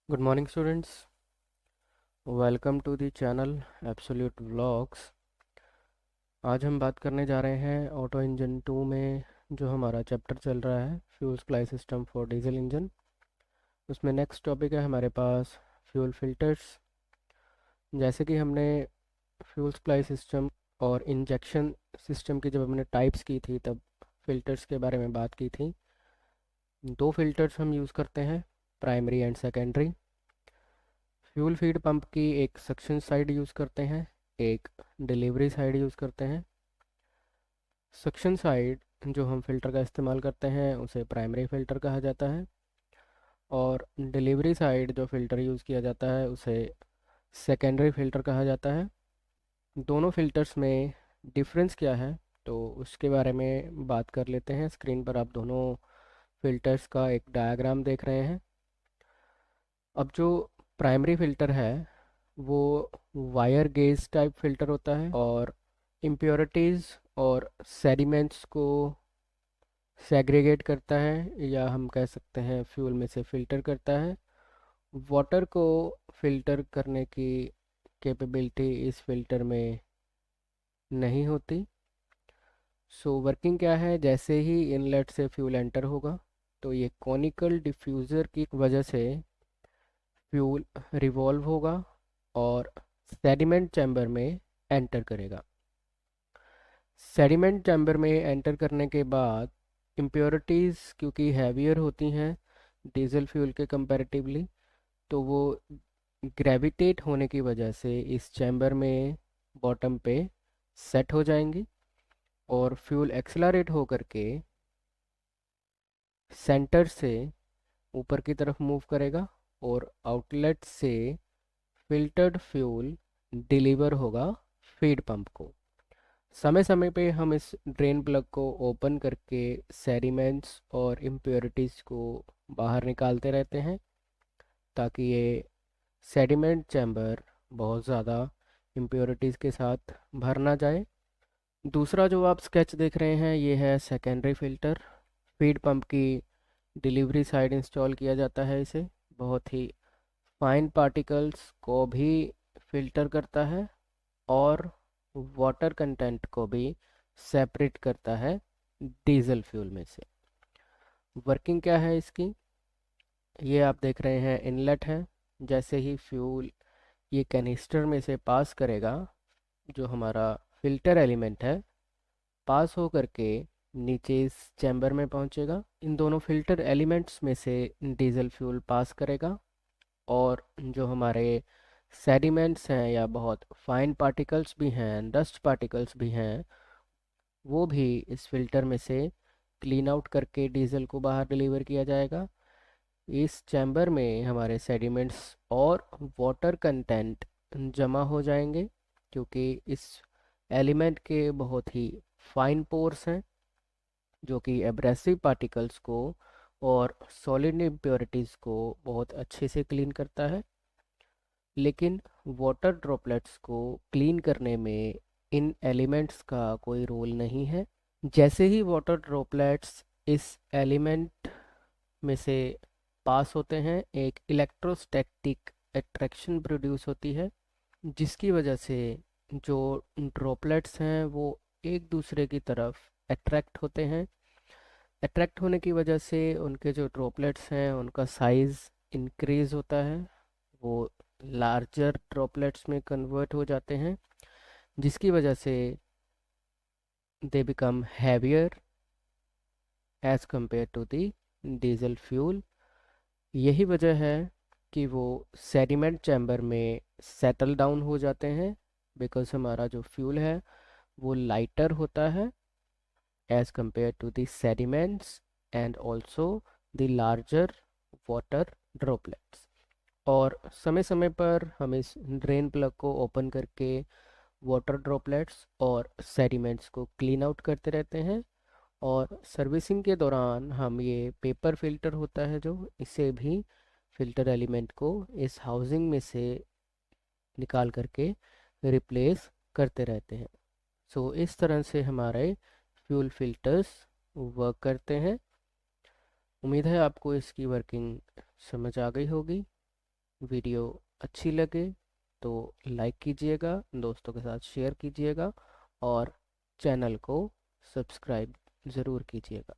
Good morning students. Welcome to the channel Absolute Vlogs. आज हम बात करने जा रहे हैं ऑटो इंजन 2 में जो हमारा चैप्टर चल रहा है fuel supply system for diesel engine. उसमें नेक्स्ट टॉपिक है हमारे पास फ्यूल फिल्टर्स। जैसे कि हमने फ्यूल सप्लाई सिस्टम और इंजेक्शन सिस्टम की जब हमने टाइप्स की थी तब फिल्टर्स के बारे में बात की थी। दो फिल्टर्स हम यूज़ करते हैं, primary and secondary. Fuel feed pump की एक सक्शन साइड यूज़ करते हैं, एक डिलीवरी साइड यूज़ करते हैं। सक्शन साइड जो हम फिल्टर का इस्तेमाल करते हैं उसे प्राइमरी फ़िल्टर कहा जाता है, और डिलीवरी साइड जो फ़िल्टर यूज़ किया जाता है उसे सेकेंडरी फ़िल्टर कहा जाता है। दोनों फ़िल्टर्स में डिफरेंस क्या है तो उसके बारे में बात कर लेते हैं। स्क्रीन पर आप दोनों फ़िल्टर्स का एक डायग्राम देख रहे हैं। अब जो प्राइमरी फ़िल्टर है वो वायर गेज टाइप फ़िल्टर होता है और इम्प्योरिटीज़ और सेडिमेंट्स को सेग्रीगेट करता है, या हम कह सकते हैं फ्यूल में से फ़िल्टर करता है। वाटर को फ़िल्टर करने की कैपेबिलिटी इस फ़िल्टर में नहीं होती। सो वर्किंग क्या है, जैसे ही इनलेट से फ्यूल एंटर होगा तो ये कॉनिकल डिफ्यूज़र की वजह से फ्यूल रिवॉल्व होगा और सेडिमेंट चैम्बर में एंटर करेगा। सेडिमेंट चैम्बर में एंटर करने के बाद इम्प्योरिटीज़ क्योंकि हैवियर होती हैं डीजल फ्यूल के कंपैरेटिवली, तो वो ग्रेविटेट होने की वजह से इस चैम्बर में बॉटम पे सेट हो जाएंगी और फ्यूल एक्सेलरेट हो करके सेंटर से ऊपर की तरफ मूव करेगा और आउटलेट से फिल्टर्ड फ्यूल डिलीवर होगा फीड पंप को। समय समय पे हम इस ड्रेन प्लग को ओपन करके सेडिमेंट्स और इम्प्योरिटीज़ को बाहर निकालते रहते हैं ताकि ये सेडिमेंट चैम्बर बहुत ज़्यादा इम्प्योरिटीज़ के साथ भर ना जाए। दूसरा जो आप स्केच देख रहे हैं ये है सेकेंडरी फ़िल्टर। फीड पंप की डिलीवरी साइड इंस्टॉल किया जाता है इसे। बहुत ही फाइन पार्टिकल्स को भी फिल्टर करता है और वाटर कंटेंट को भी सेपरेट करता है डीजल फ्यूल में से। वर्किंग क्या है इसकी, ये आप देख रहे हैं इनलेट है। जैसे ही फ्यूल ये कैनिस्टर में से पास करेगा, जो हमारा फिल्टर एलिमेंट है पास हो करके नीचे इस चैम्बर में पहुंचेगा। इन दोनों फिल्टर एलिमेंट्स में से डीजल फ्यूल पास करेगा और जो हमारे सेडिमेंट्स हैं या बहुत फाइन पार्टिकल्स भी हैं, डस्ट पार्टिकल्स भी हैं, वो भी इस फिल्टर में से क्लीन आउट करके डीजल को बाहर डिलीवर किया जाएगा। इस चैम्बर में हमारे सेडिमेंट्स और वाटर कंटेंट जमा हो जाएंगे क्योंकि इस एलिमेंट के बहुत ही फाइन पोर्स हैं जो कि एब्रेसिव पार्टिकल्स को और सॉलिड इम्प्योरिटीज़ को बहुत अच्छे से क्लीन करता है। लेकिन वाटर ड्रॉपलेट्स को क्लीन करने में इन एलिमेंट्स का कोई रोल नहीं है। जैसे ही वाटर ड्रॉपलेट्स इस एलिमेंट में से पास होते हैं एक इलेक्ट्रोस्टैटिक अट्रैक्शन प्रोड्यूस होती है, जिसकी वजह से जो ड्रॉपलेट्स हैं वो एक दूसरे की तरफ अट्रैक्ट होते हैं। अट्रैक्ट होने की वजह से उनके जो ड्रॉपलेट्स हैं उनका साइज़ इंक्रीज होता है, वो लार्जर ड्रॉपलेट्स में कन्वर्ट हो जाते हैं, जिसकी वजह से they become heavier as compare to the diesel fuel. यही वजह है कि वो सेडिमेंट चैम्बर में सेटल डाउन हो जाते हैं, बिकॉज हमारा जो फ्यूल है वो लाइटर होता है as compare to the sediments and also the larger water droplets. और समय समय पर हम इस ड्रेन प्लग को ओपन करके वाटर ड्रॉपलेट्स और सेडिमेंट्स को क्लीन आउट करते रहते हैं। और सर्विसिंग के दौरान हम ये पेपर फिल्टर होता है जो इसे भी फिल्टर एलिमेंट को इस हाउसिंग में से निकाल करके रिप्लेस करते रहते हैं। सो इस तरह से हमारे फ्यूल फिल्टर्स वर्क करते हैं। उम्मीद है आपको इसकी वर्किंग समझ आ गई होगी। वीडियो अच्छी लगे तो लाइक कीजिएगा, दोस्तों के साथ शेयर कीजिएगा और चैनल को सब्सक्राइब ज़रूर कीजिएगा।